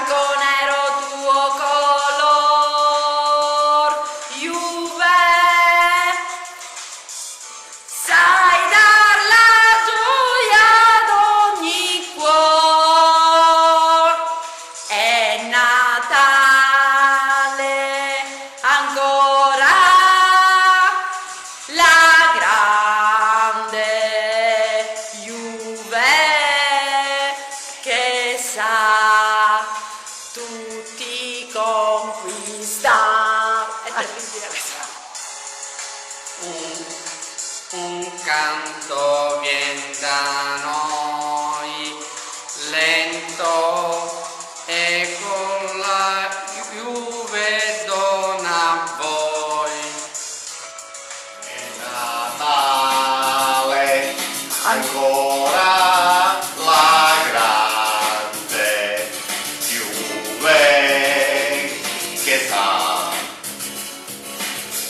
bianco, nero tuo color, Juve, sai dar la gioia ad ogni cuor, è Natale ancora, la grande Juve che sa tutti conquistare. Un canto vien da noi, lento, e con la Juve dona a voi. È Natale ancora, la grande Juve che sa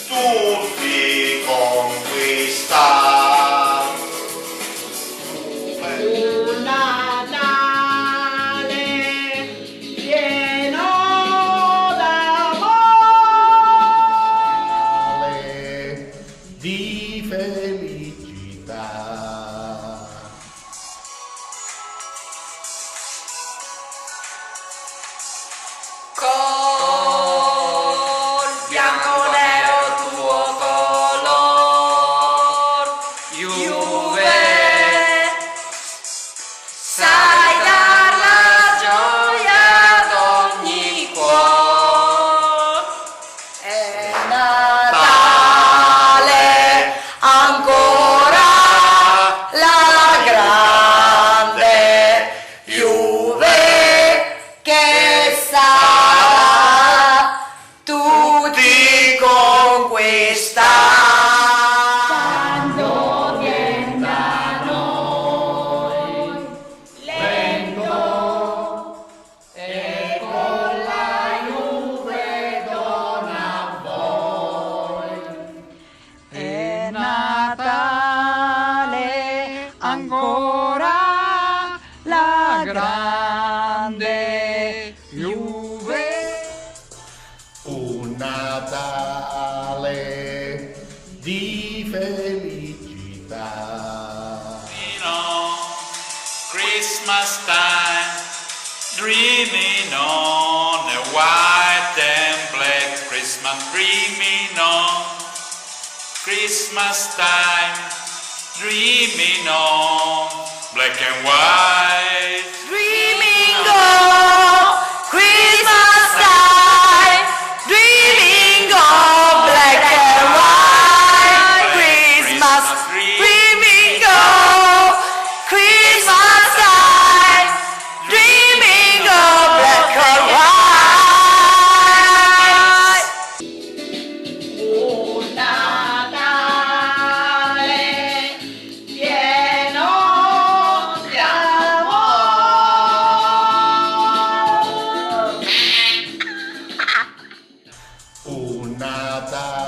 tutti conquistare. Un Natale pieno d'amore, di felicità. col bianco nero tuo color, Juve, sai dar la gioia ad ogni cuor, è Natale ancora, la grande Juve che sa tutti conquistare. Quando vien da noi, lento, e con la Juve dona a voi, è Natale ancora, la grande Juve. Un Natale di felicità. Christmas time, dreaming on a white and black Christmas, dreaming on Christmas time, dreaming on black and white. Dreaming of Christmas time, dreaming of black and white Christmas, dreaming of Christmas time, dreaming of black and white. Un Natale pieno di amore. Un Natale